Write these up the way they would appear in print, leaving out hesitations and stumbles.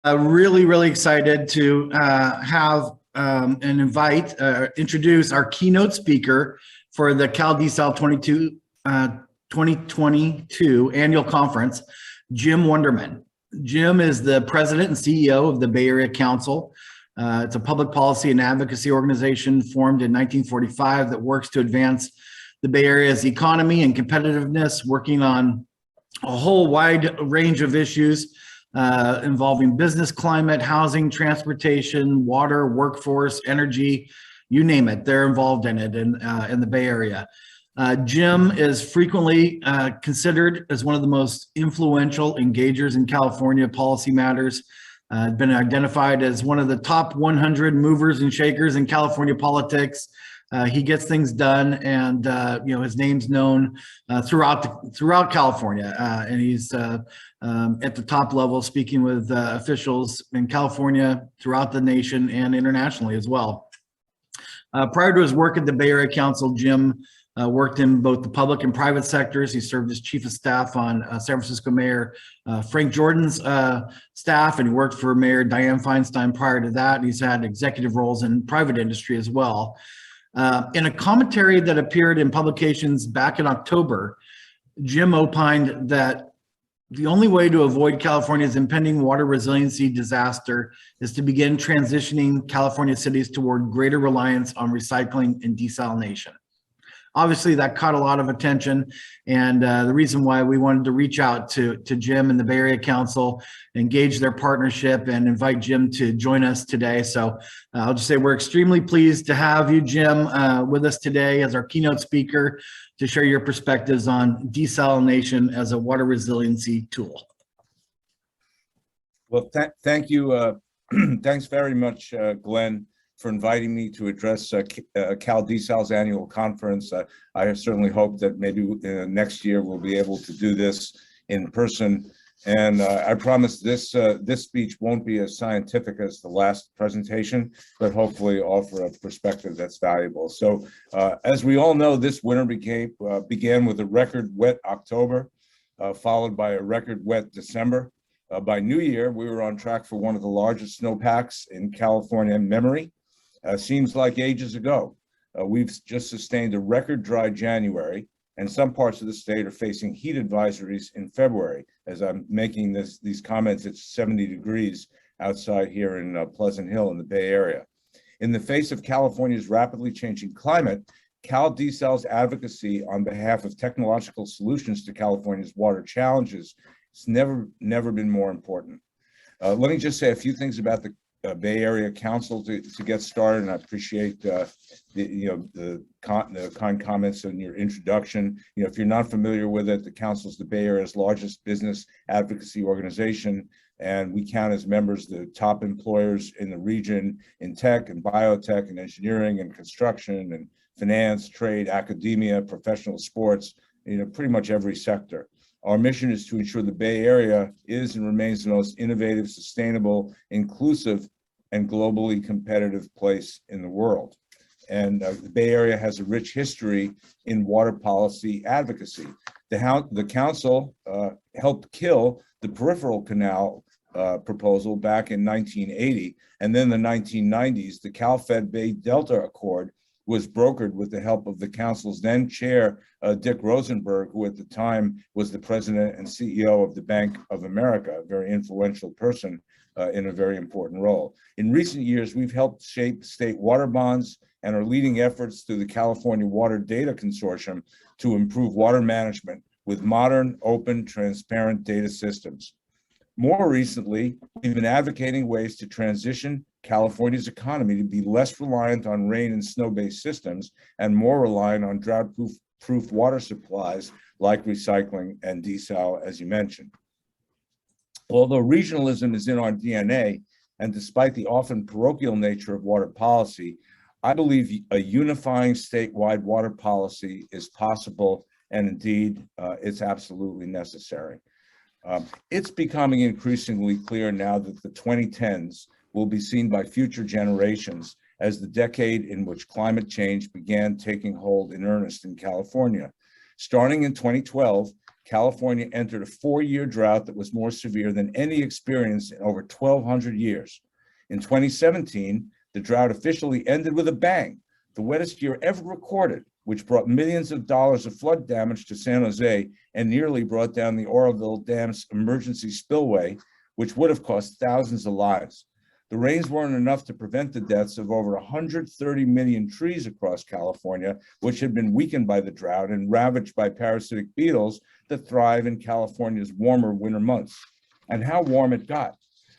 Really excited to have and introduce our keynote speaker for the CalDesal 2022 annual conference, Jim Wunderman. Jim is the president and CEO of the Bay Area Council. It's a public policy and advocacy organization formed in 1945 that works to advance the Bay Area's economy and competitiveness, working on a whole wide range of issues involving business climate, housing, transportation, water, workforce, energy, you name it. They're involved in it in the Bay Area. Jim is frequently considered as one of the most influential engagers in California policy matters. Been identified as one of the top 100 movers and shakers in California politics. He gets things done, and his name's known throughout California, and he's at the top level, speaking with officials in California, throughout the nation, and internationally as well. Prior to his work at the Bay Area Council, Jim worked in both the public and private sectors. He served as chief of staff on San Francisco Mayor Frank Jordan's staff, and he worked for Mayor Dianne Feinstein prior to that. And he's had executive roles in private industry as well. In a commentary that appeared in publications back in October, Jim opined that the only way to avoid California's impending water resiliency disaster is to begin transitioning California cities toward greater reliance on recycling and desalination. Obviously, that caught a lot of attention, and the reason why we wanted to reach out to Jim and the Bay Area Council, engage their partnership, and invite Jim to join us today. So I'll just say we're extremely pleased to have you, Jim, with us today as our keynote speaker to share your perspectives on desalination as a water resiliency tool. Well, thank you. Thanks very much, Glenn, for inviting me to address CalDesal's annual conference. I certainly hope that maybe next year we'll be able to do this in person. And I promise this speech won't be as scientific as the last presentation, but hopefully offer a perspective that's valuable. So as we all know, this winter began with a record wet October, followed by a record wet December. By New Year, we were on track for one of the largest snowpacks in California memory. Seems like ages ago. We've just sustained a record dry January, and some parts of the state are facing heat advisories in February. As I'm making these comments, it's 70 degrees outside here in Pleasant Hill in the Bay Area. In the face of California's rapidly changing climate, CalDesal's advocacy on behalf of technological solutions to California's water challenges has never been more important. Let me just say a few things about the Bay Area Council to get started, and I appreciate the kind comments in your introduction. If you're not familiar with it, the Council is the Bay Area's largest business advocacy organization, and we count as members the top employers in the region in tech and biotech and engineering and construction and finance, trade, academia, professional sports, pretty much every sector. Our mission is to ensure the Bay Area is and remains the most innovative, sustainable, inclusive, and globally competitive place in the world. And the Bay Area has a rich history in water policy advocacy. The council helped kill the peripheral canal proposal back in 1980, and then the 1990s, the Cal-Fed Bay Delta Accord was brokered with the help of the council's then chair, Dick Rosenberg, who at the time was the president and CEO of the Bank of America, a very influential person in a very important role. In recent years, we've helped shape state water bonds and are leading efforts through the California Water Data Consortium to improve water management with modern, open, transparent data systems. More recently, we've been advocating ways to transition California's economy to be less reliant on rain and snow-based systems and more reliant on drought-proof water supplies like recycling and desal, as you mentioned. Although regionalism is in our DNA, and despite the often parochial nature of water policy, I believe a unifying statewide water policy is possible, and indeed, it's absolutely necessary. It's becoming increasingly clear now that the 2010s will be seen by future generations as the decade in which climate change began taking hold in earnest in California. Starting in 2012, California entered a 4-year drought that was more severe than any experienced in over 1,200 years. In 2017, the drought officially ended with a bang, the wettest year ever recorded, which brought millions of dollars of flood damage to San Jose and nearly brought down the Oroville Dam's emergency spillway, which would have cost thousands of lives. The rains weren't enough to prevent the deaths of over 130 million trees across California, which had been weakened by the drought and ravaged by parasitic beetles that thrive in California's warmer winter months. And how warm it got.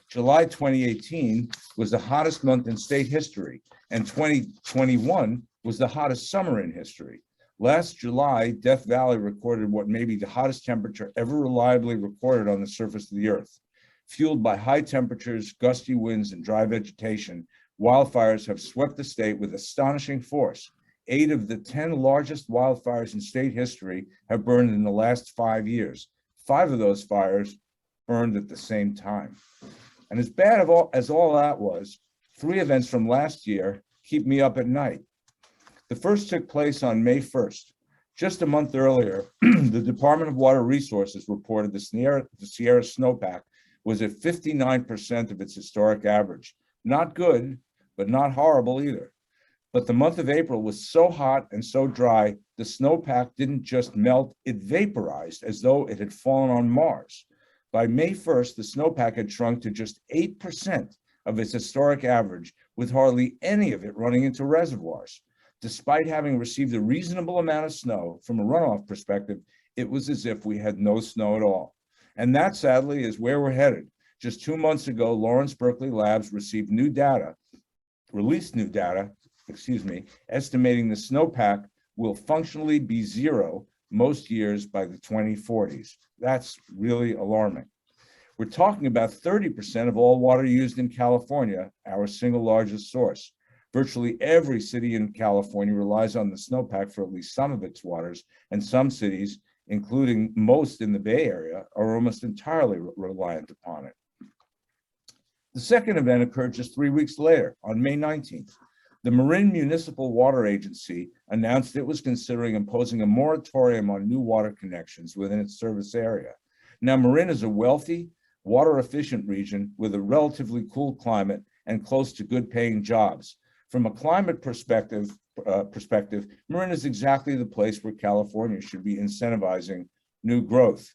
July 2018 was the hottest month in state history, and 2021 was the hottest summer in history. Last July, Death Valley recorded what may be the hottest temperature ever reliably recorded on the surface of the earth. Fueled by high temperatures, gusty winds, and dry vegetation, wildfires have swept the state with astonishing force. 8 of the 10 largest wildfires in state history have burned in the last 5 years. 5 of those fires burned at the same time. And as bad as all that was, 3 events from last year keep me up at night. The first took place on May 1st. Just a month earlier, the Department of Water Resources reported the Sierra snowpack was at 59% of its historic average. Not good, but not horrible either. But the month of April was so hot and so dry, the snowpack didn't just melt, it vaporized as though it had fallen on Mars. By May 1st, the snowpack had shrunk to just 8% of its historic average, with hardly any of it running into reservoirs. Despite having received a reasonable amount of snow, from a runoff perspective, it was as if we had no snow at all. And that, sadly, is where we're headed. Just 2 months ago, Lawrence Berkeley Labs released new data, estimating the snowpack will functionally be zero most years by the 2040s. That's really alarming. We're talking about 30% of all water used in California, our single largest source. Virtually every city in California relies on the snowpack for at least some of its waters, and some cities, including most in the Bay Area, are almost entirely reliant upon it. The second event occurred just 3 weeks later, on May 19th. The Marin Municipal Water Agency announced it was considering imposing a moratorium on new water connections within its service area. Now, Marin is a wealthy, water-efficient region with a relatively cool climate and close to good-paying jobs. From a climate perspective, Marin is exactly the place where California should be incentivizing new growth.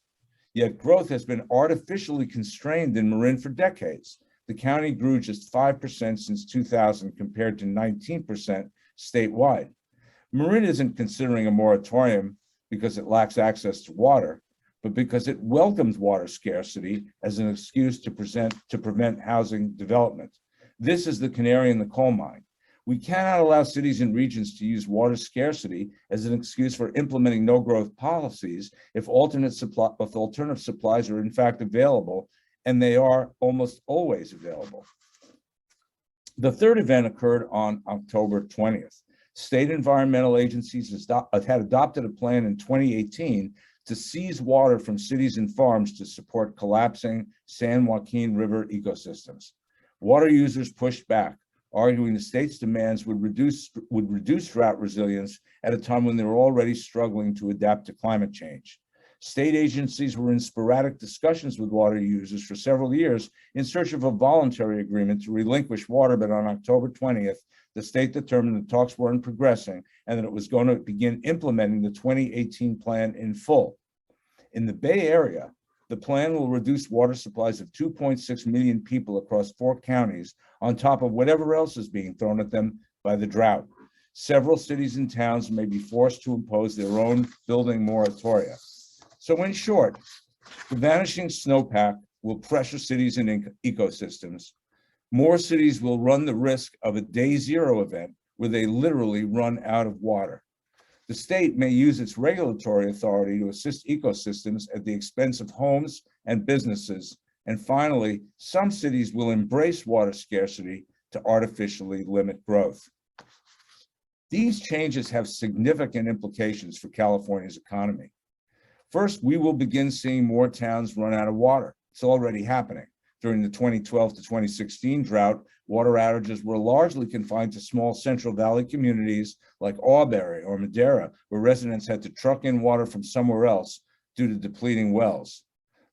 Yet growth has been artificially constrained in Marin for decades. The county grew just 5% since 2000 compared to 19% statewide. Marin isn't considering a moratorium because it lacks access to water, but because it welcomes water scarcity as an excuse to prevent housing development. This is the canary in the coal mine. We cannot allow cities and regions to use water scarcity as an excuse for implementing no-growth policies if alternative supplies are in fact available, and they are almost always available. The third event occurred on October 20th. State environmental agencies had adopted a plan in 2018 to seize water from cities and farms to support collapsing San Joaquin River ecosystems. Water users pushed back, arguing the state's demands would reduce drought resilience at a time when they were already struggling to adapt to climate change. State agencies were in sporadic discussions with water users for several years in search of a voluntary agreement to relinquish water, but on October 20th, the state determined the talks weren't progressing and that it was going to begin implementing the 2018 plan in full. In the Bay Area, the plan will reduce water supplies of 2.6 million people across 4 counties on top of whatever else is being thrown at them by the drought. Several cities and towns may be forced to impose their own building moratoria. So in short, the vanishing snowpack will pressure cities and ecosystems. More cities will run the risk of a day zero event where they literally run out of water. The state may use its regulatory authority to assist ecosystems at the expense of homes and businesses. And finally, some cities will embrace water scarcity to artificially limit growth. These changes have significant implications for California's economy. First, we will begin seeing more towns run out of water. It's already happening. During the 2012 to 2016 drought, water outages were largely confined to small Central Valley communities like Auberry or Madera, where residents had to truck in water from somewhere else due to depleting wells.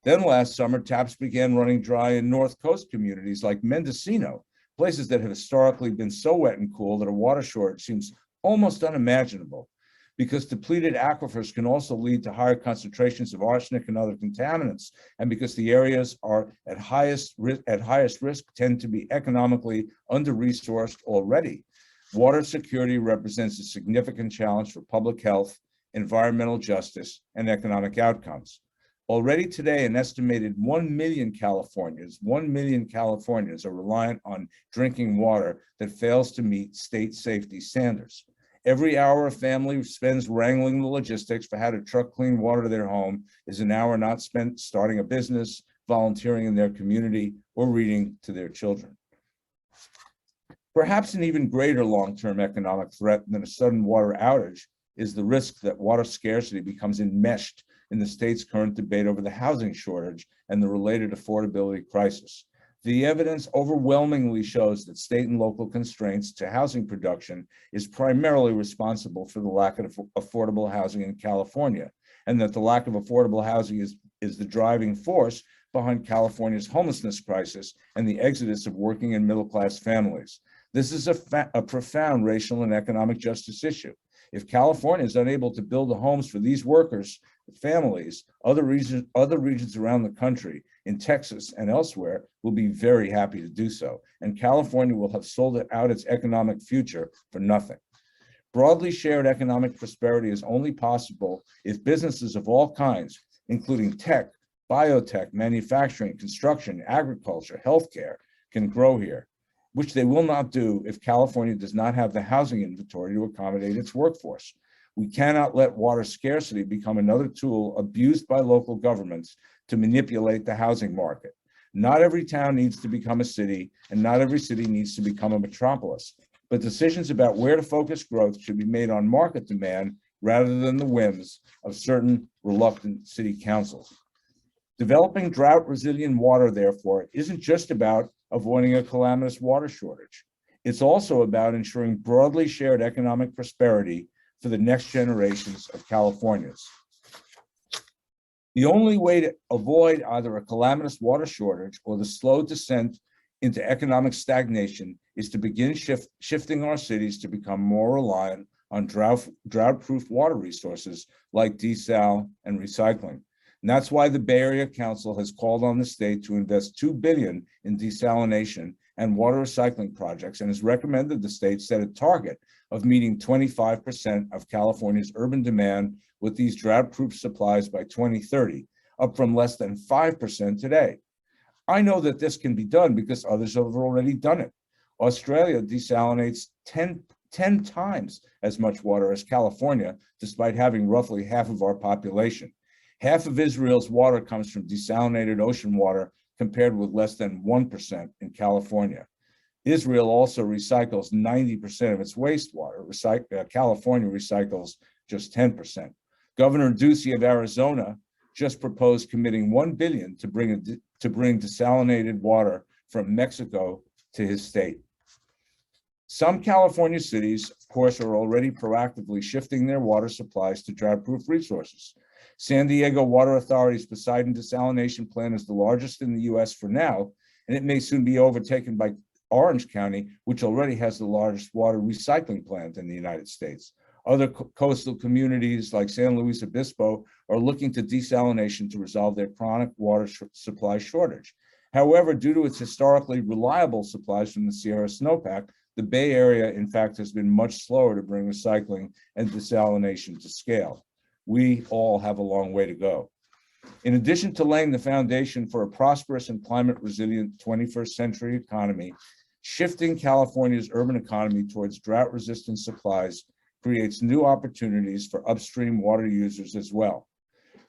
Then last summer, taps began running dry in North Coast communities like Mendocino, places that have historically been so wet and cool that a water shortage seems almost unimaginable. Because depleted aquifers can also lead to higher concentrations of arsenic and other contaminants, and because the areas are at highest risk tend to be economically under-resourced already. Water security represents a significant challenge for public health, environmental justice, and economic outcomes. Already today, an estimated 1 million Californians are reliant on drinking water that fails to meet state safety standards. Every hour a family spends wrangling the logistics for how to truck clean water to their home is an hour not spent starting a business, volunteering in their community, or reading to their children. Perhaps an even greater long-term economic threat than a sudden water outage is the risk that water scarcity becomes enmeshed in the state's current debate over the housing shortage and the related affordability crisis. The evidence overwhelmingly shows that state and local constraints to housing production is primarily responsible for the lack of affordable housing in California, and that the lack of affordable housing is the driving force behind California's homelessness crisis and the exodus of working and middle-class families. This is a profound racial and economic justice issue. If California is unable to build the homes for these workers, families, other regions around the country, in Texas and elsewhere, will be very happy to do so, and California will have sold out its economic future for nothing. Broadly shared economic prosperity is only possible if businesses of all kinds, including tech, biotech, manufacturing, construction, agriculture, healthcare, can grow here, which they will not do if California does not have the housing inventory to accommodate its workforce. We cannot let water scarcity become another tool abused by local governments to manipulate the housing market. Not every town needs to become a city, and not every city needs to become a metropolis. But decisions about where to focus growth should be made on market demand rather than the whims of certain reluctant city councils. Developing drought-resilient water, therefore, isn't just about avoiding a calamitous water shortage. It's also about ensuring broadly shared economic prosperity for the next generations of Californians. The only way to avoid either a calamitous water shortage or the slow descent into economic stagnation is to begin shifting our cities to become more reliant on drought-proof water resources like desal and recycling. And that's why the Bay Area Council has called on the state to invest $2 billion in desalination and water recycling projects, and has recommended the state set a target of meeting 25% of California's urban demand with these drought-proof supplies by 2030, up from less than 5% today. I know that this can be done because others have already done it. Australia desalinates 10 times as much water as California, despite having roughly half of our population. Half of Israel's water comes from desalinated ocean water, compared with less than 1% in California. Israel also recycles 90% of its wastewater. California recycles just 10%. Governor Ducey of Arizona just proposed committing $1 billion to bring desalinated water from Mexico to his state. Some California cities, of course, are already proactively shifting their water supplies to drought-proof resources. San Diego Water Authority's Poseidon desalination plant is the largest in the US for now, and it may soon be overtaken by Orange County, which already has the largest water recycling plant in the United States. Other coastal communities like San Luis Obispo are looking to desalination to resolve their chronic water supply shortage. However, due to its historically reliable supplies from the Sierra Snowpack, the Bay Area, in fact, has been much slower to bring recycling and desalination to scale. We all have a long way to go. In addition to laying the foundation for a prosperous and climate-resilient 21st century economy, shifting California's urban economy towards drought-resistant supplies creates new opportunities for upstream water users as well.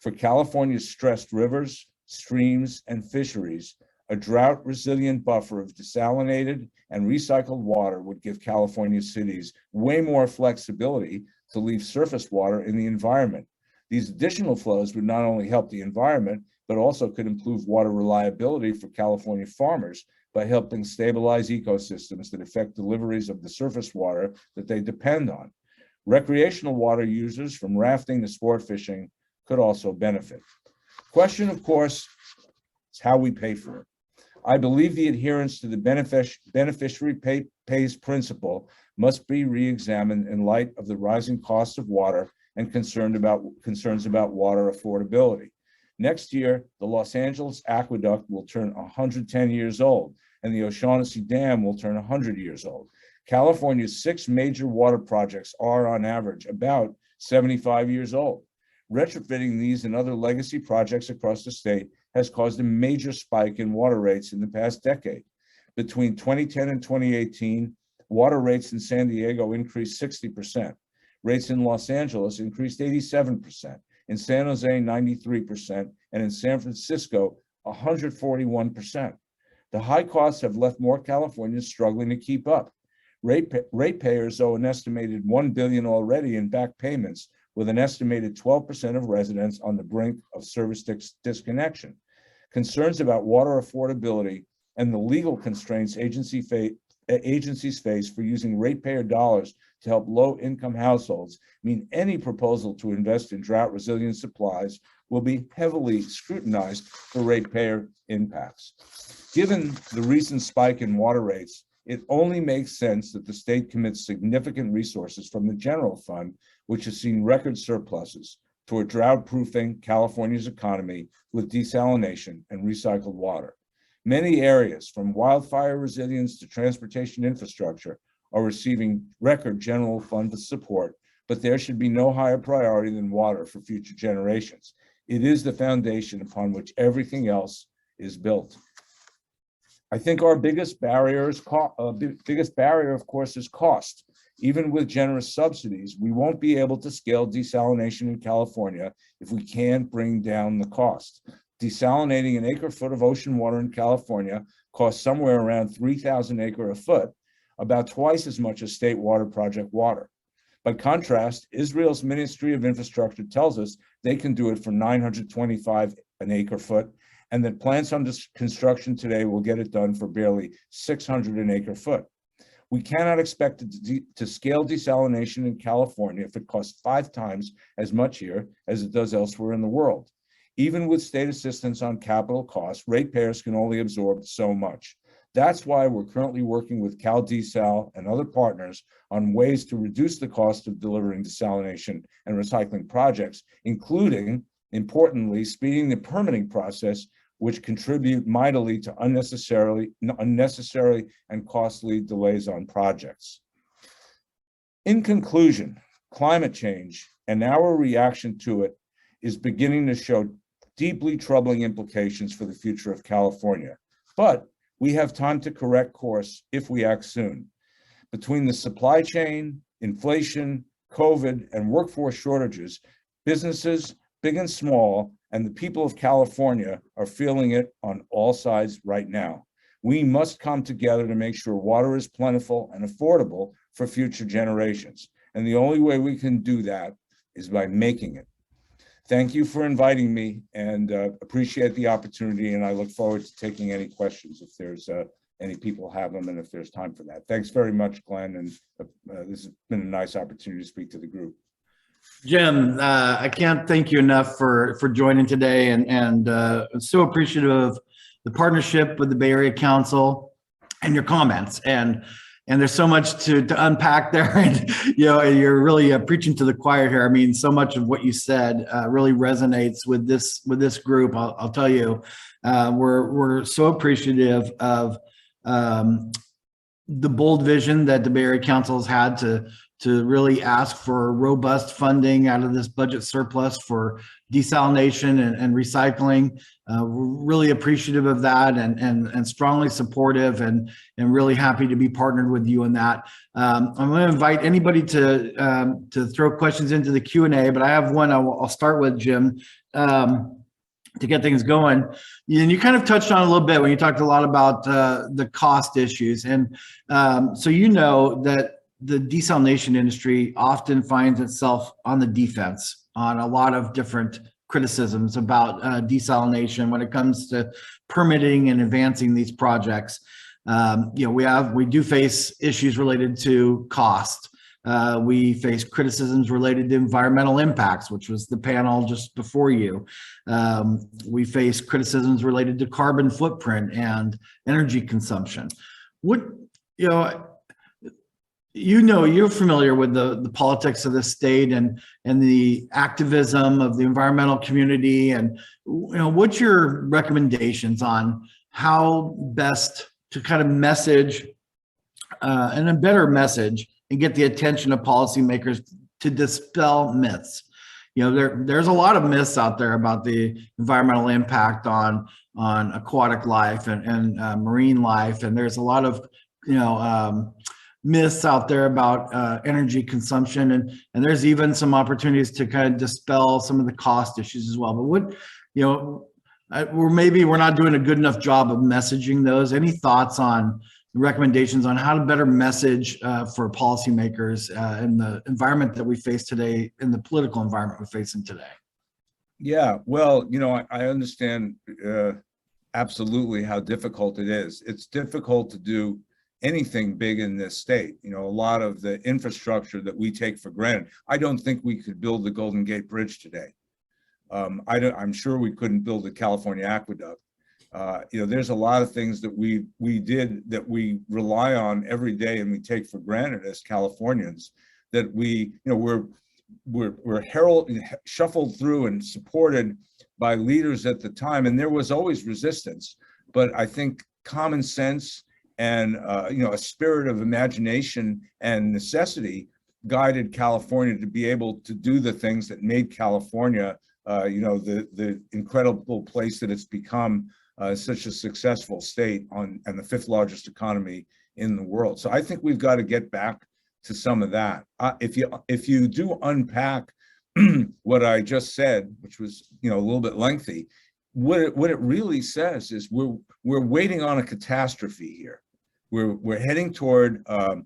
For California's stressed rivers, streams, and fisheries, a drought-resilient buffer of desalinated and recycled water would give California cities way more flexibility to leave surface water in the environment. These additional flows would not only help the environment, but also could improve water reliability for California farmers by helping stabilize ecosystems that affect deliveries of the surface water that they depend on. Recreational water users, from rafting to sport fishing, could also benefit. Question, of course, is how we pay for it. I believe the adherence to the beneficiary pays principle must be re-examined in light of the rising cost of water and concerns about water affordability. Next year, the Los Angeles aqueduct will turn 110 years old, and the O'Shaughnessy Dam will turn 100 years old. California's 6 major water projects are, on average, about 75 years old. Retrofitting these and other legacy projects across the state has caused a major spike in water rates in the past decade. Between 2010 and 2018, water rates in San Diego increased 60%. Rates in Los Angeles increased 87%, in San Jose 93%, and in San Francisco 141%. The high costs have left more Californians struggling to keep up. Ratepayers owe an estimated $1 billion already in back payments, with an estimated 12% of residents on the brink of service disconnection. Concerns about water affordability and the legal constraints agencies face for using ratepayer dollars to help low-income households mean any proposal to invest in drought-resilient supplies will be heavily scrutinized for ratepayer impacts. Given the recent spike in water rates, it only makes sense that the state commits significant resources from the general fund, which has seen record surpluses, toward drought-proofing California's economy with desalination and recycled water. Many areas, from wildfire resilience to transportation infrastructure, are receiving record general fund support, but there should be no higher priority than water for future generations. It is the foundation upon which everything else is built. I think our biggest barrier, of course, is cost. Even with generous subsidies, we won't be able to scale desalination in California if we can't bring down the cost. Desalinating an acre-foot of ocean water in California costs somewhere around 3,000 acre a foot, about twice as much as state water project water. By contrast, Israel's Ministry of Infrastructure tells us they can do it for 925 an acre foot, and that plants under construction today will get it done for barely 600 an acre foot. We cannot expect to scale desalination in California if it costs 5 times as much here as it does elsewhere in the world. Even with state assistance on capital costs, ratepayers can only absorb so much. That's why we're currently working with CalDesal and other partners on ways to reduce the cost of delivering desalination and recycling projects, including, importantly, speeding the permitting process, which contribute mightily to unnecessary and costly delays on projects. In conclusion, climate change and our reaction to it is beginning to show deeply troubling implications for the future of California. But we have time to correct course if we act soon. Between the supply chain, inflation, COVID, and workforce shortages, businesses, big and small, and the people of California are feeling it on all sides right now. We must come together to make sure water is plentiful and affordable for future generations. And the only way we can do that is by making it. Thank you for inviting me, and appreciate the opportunity, and I look forward to taking any questions if there's any people have them and if there's time for that. Thanks very much, Glenn, and this has been a nice opportunity to speak to the group. Jim, I can't thank you enough for joining today, and so appreciative of the partnership with the Bay Area Council and your comments. And there's so much to unpack there, and you're really preaching to the choir here. I mean, so much of what you said really resonates with this group. I'll tell you, we're so appreciative of the bold vision that the Bay Area Council has had to really ask for robust funding out of this budget surplus for desalination and recycling. We're really appreciative of that, and strongly supportive, and really happy to be partnered with you in that. I'm going to invite anybody to throw questions into the Q&A, but I have one I'll start with, Jim, to get things going. And you kind of touched on a little bit when you talked a lot about the cost issues. And so that the desalination industry often finds itself on the defense on a lot of different criticisms about desalination when it comes to permitting and advancing these projects. We do face issues related to cost. We face criticisms related to environmental impacts, which was the panel just before you. We face criticisms related to carbon footprint and energy consumption. What, you know, you're familiar with the politics of the state and the activism of the environmental community, and what's your recommendations on how best to kind of message and a better message and get the attention of policymakers to dispel myths? There's a lot of myths out there about the environmental impact on aquatic life and marine life, and there's a lot of myths out there about energy consumption, and there's even some opportunities to kind of dispel some of the cost issues as well. But we're not doing a good enough job of messaging those. Any thoughts on recommendations on how to better message for policymakers in the environment that we face today, in the political environment we're facing today? Yeah, well, I understand absolutely how difficult it is. It's difficult to do anything big in this state. A lot of the infrastructure that we take for granted. I don't think we could build the Golden Gate Bridge today. I'm sure we couldn't build the California aqueduct. There's a lot of things that we did that we rely on every day and we take for granted as Californians, that we're shuffled through and supported by leaders at the time, and there was always resistance. But I think common sense and a spirit of imagination and necessity guided California to be able to do the things that made California, the incredible place that it's become, such a successful state and the fifth largest economy in the world. So I think we've got to get back to some of that. If you do unpack what I just said, which was a little bit lengthy, what it really says is we're waiting on a catastrophe here. We're heading toward a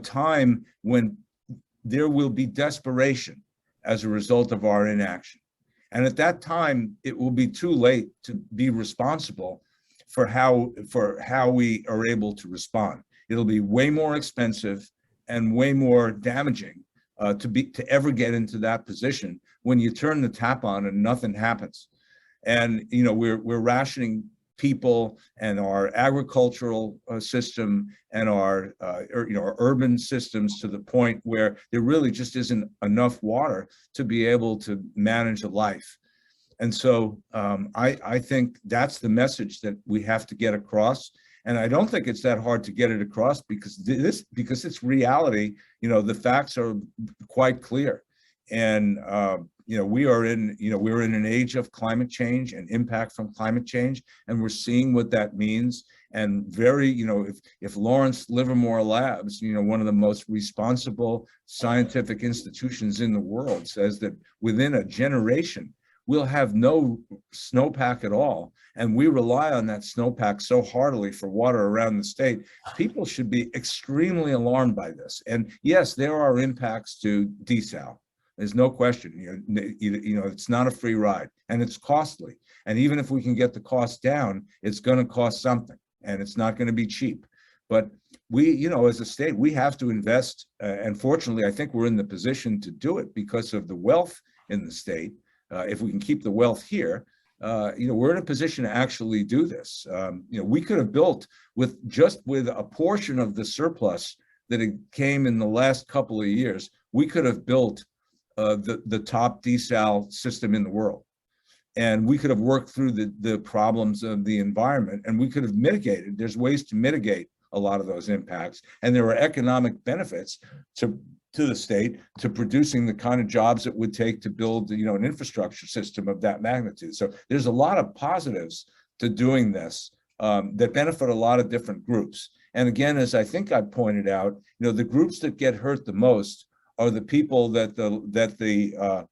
time when there will be desperation as a result of our inaction. And at that time, it will be too late to be responsible for how we are able to respond. It'll be way more expensive and way more damaging to ever get into that position when you turn the tap on and nothing happens. And we're rationing people and our agricultural system and our urban systems to the point where there really just isn't enough water to be able to manage a life. And so I think that's the message that we have to get across. And I don't think it's that hard to get it across because it's reality. The facts are quite clear. And we're in an age of climate change and impact from climate change, and we're seeing what that means. And if Lawrence Livermore Labs, one of the most responsible scientific institutions in the world, says that within a generation, we'll have no snowpack at all. And we rely on that snowpack so heartily for water around the state. People should be extremely alarmed by this. And yes, there are impacts to desal. There's no question. It's not a free ride, and it's costly. And even if we can get the cost down, it's going to cost something, and it's not going to be cheap. But we, as a state, we have to invest. And fortunately, I think we're in the position to do it because of the wealth in the state. If we can keep the wealth here, we're in a position to actually do this. We could have built with a portion of the surplus that it came in the last couple of years. We could have built the top desal system in the world. And we could have worked through the problems of the environment, and we could have mitigated. There's ways to mitigate a lot of those impacts. And there are economic benefits to the state to producing the kind of jobs it would take to build, an infrastructure system of that magnitude. So there's a lot of positives to doing this that benefit a lot of different groups. And again, as I think I pointed out, the groups that get hurt the most are the people that the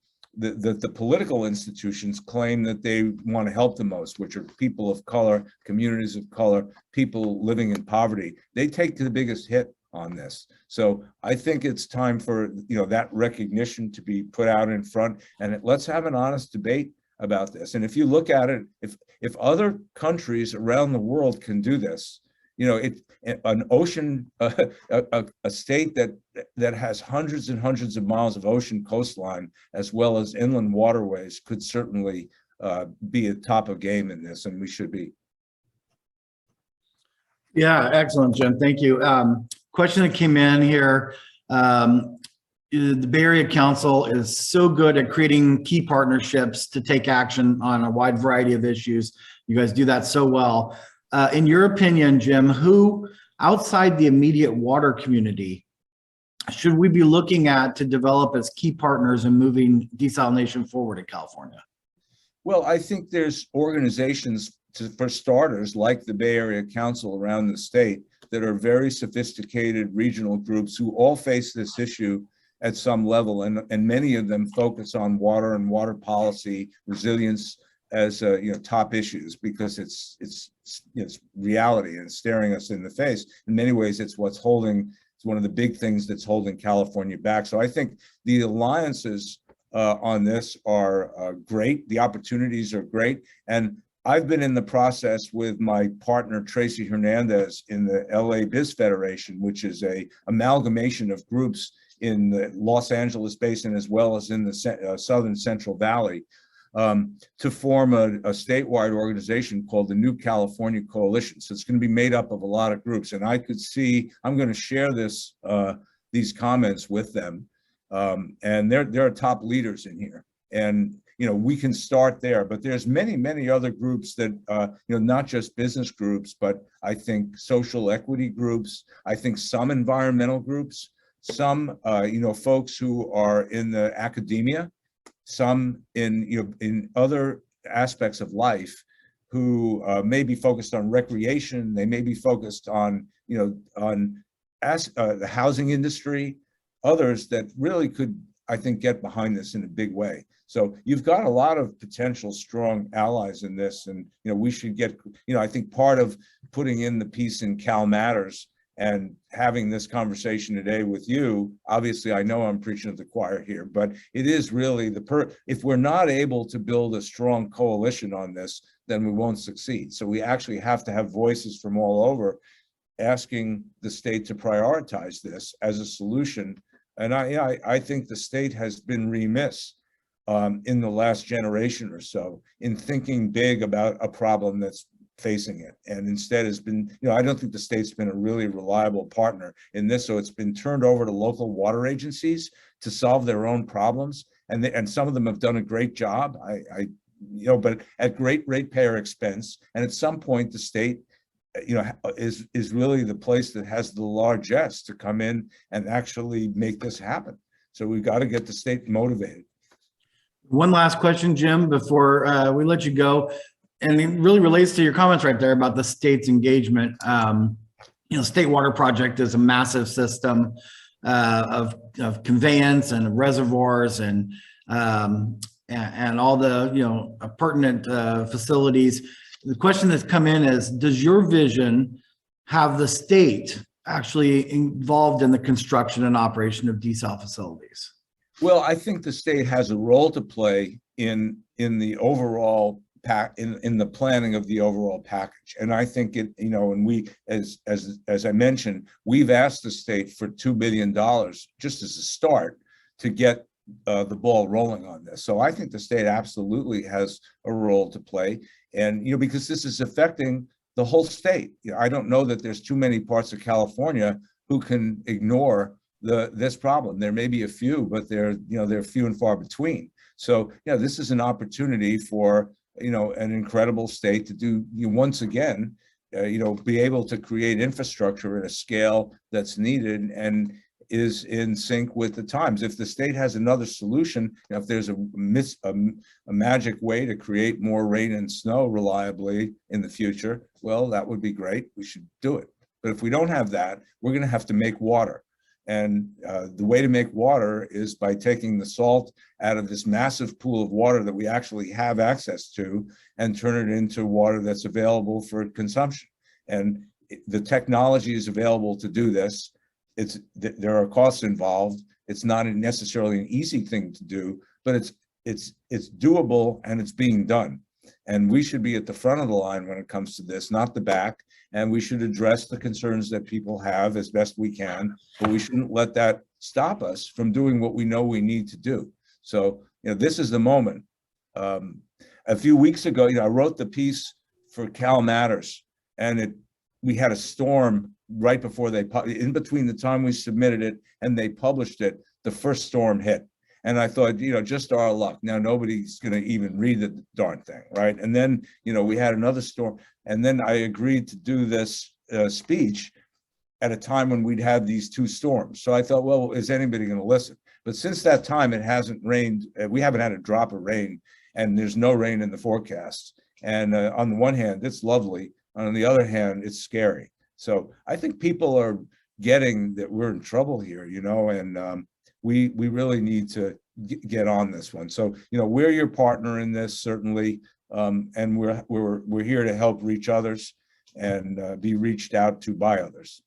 political institutions claim that they want to help the most, which are people of color, communities of color, people living in poverty. They take the biggest hit on this. So I think it's time for that recognition to be put out in front, and let's have an honest debate about this. And if you look at it, if other countries around the world can do this, an ocean, a state that has hundreds and hundreds of miles of ocean coastline, as well as inland waterways, could certainly be at top of game in this, and we should be. Yeah, excellent, Jim. Thank you. Question that came in here. The Bay Area Council is so good at creating key partnerships to take action on a wide variety of issues. You guys do that so well. In your opinion, Jim, who outside the immediate water community should we be looking at to develop as key partners in moving desalination forward in California? Well, I think there's organizations, for starters, like the Bay Area Council around the state, that are very sophisticated regional groups who all face this issue at some level, and many of them focus on water and water policy, resilience as top issues, because it's reality and staring us in the face. In many ways, it's one of the big things that's holding California back. So I think the alliances on this are great. The opportunities are great, and I've been in the process with my partner, Tracy Hernandez, in the LA Biz Federation, which is a amalgamation of groups in the Los Angeles basin, as well as in the Southern Central Valley, to form a statewide organization called the New California Coalition. So it's going to be made up of a lot of groups. And I could see, I'm going to share these comments with them. And they're top leaders in here. And we can start there, but there's many other groups that, not just business groups, but I think social equity groups, I think some environmental groups, some, folks who are in the academia, some in other aspects of life who may be focused on recreation. They may be focused on, the housing industry, others that really could, I think, get behind this in a big way. So you've got a lot of potential strong allies in this, and we should get, I think part of putting in the piece in Cal Matters and having this conversation today with you, obviously I know I'm preaching to the choir here, but it is really if we're not able to build a strong coalition on this, then we won't succeed. So we actually have to have voices from all over asking the state to prioritize this as a solution. And I think the state has been remiss in the last generation or so in thinking big about a problem that's facing it, and instead has been, I don't think the state's been a really reliable partner in this. So it's been turned over to local water agencies to solve their own problems, and some of them have done a great job. But at great ratepayer expense. And at some point, the state, is really the place that has the largesse to come in and actually make this happen. So we've got to get the state motivated. One last question, Jim, before we let you go, and it really relates to your comments right there about the state's engagement. State Water Project is a massive system of conveyance and reservoirs and all the pertinent facilities. The question that's come in is, does your vision have the state actually involved in the construction and operation of desal facilities? Well, I think the state has a role to play in the overall in the planning of the overall package. And I think it, and we, as I mentioned, we've asked the state for $2 billion just as a start to get the ball rolling on this. So I think the state absolutely has a role to play. And, because this is affecting the whole state. I don't know that there's too many parts of California who can ignore this problem. There may be a few, but they're few and far between. So, this is an opportunity for, an incredible state to do, once again, be able to create infrastructure at a scale that's needed and is in sync with the times. If the state has another solution, if there's a magic way to create more rain and snow reliably in the future, well, that would be great. We should do it. But if we don't have that, we're going to have to make water. And the way to make water is by taking the salt out of this massive pool of water that we actually have access to and turn it into water that's available for consumption. And the technology is available to do this. There are costs involved. It's not necessarily an easy thing to do, but it's doable and it's being done. And we should be at the front of the line when it comes to this, not the back. And we should address the concerns that people have as best we can, but we shouldn't let that stop us from doing what we know we need to do. So, this is the moment. A few weeks ago, I wrote the piece for Cal Matters, and we had a storm right before in between the time we submitted it and they published it, the first storm hit. And I thought, just our luck. Now nobody's going to even read the darn thing, right? And then, we had another storm, and then I agreed to do this speech at a time when we'd had these two storms. So I thought, well, is anybody going to listen? But since that time, it hasn't rained. We haven't had a drop of rain, and there's no rain in the forecast. And on the one hand, it's lovely. On the other hand, it's scary. So I think people are getting that we're in trouble here, and we really need to get on this one. So, we're your partner in this, certainly, and we're here to help reach others and be reached out to by others.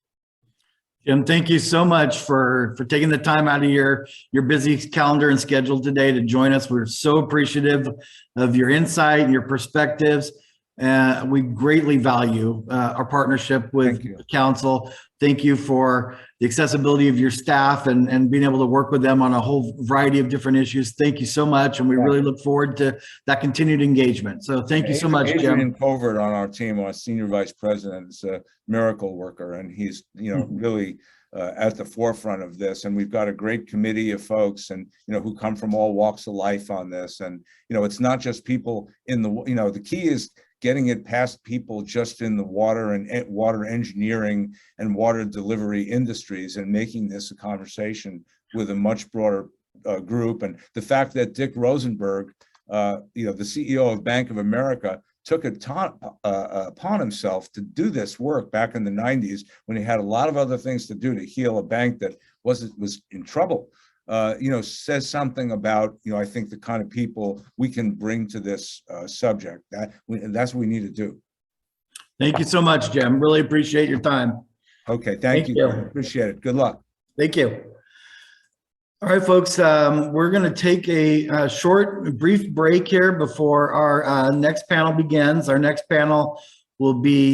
Jim, thank you so much for taking the time out of your busy calendar and schedule today to join us. We're so appreciative of your insight and your perspectives. We greatly value our partnership with the council. Thank you for the accessibility of your staff and being able to work with them on a whole variety of different issues. Thank you so much. And we really look forward to that continued engagement. So thank you so much, Jim. Adrian Covert on our team, our senior vice president, is a miracle worker, and he's, really at the forefront of this. And we've got a great committee of folks and, who come from all walks of life on this. And, it's not just people in the, the key is getting it past people just in the water and water engineering and water delivery industries and making this a conversation with a much broader group. And the fact that Dick Rosenberg, the CEO of Bank of America, took it upon himself to do this work back in the 90s when he had a lot of other things to do to heal a bank that was in trouble. Says something about, I think the kind of people we can bring to this subject. That's what we need to do. Thank you so much, Jim. Really appreciate your time. Okay, thank you. Appreciate it. Good luck. Thank you. All right, folks, we're going to take a brief break here before our next panel begins. Our next panel will be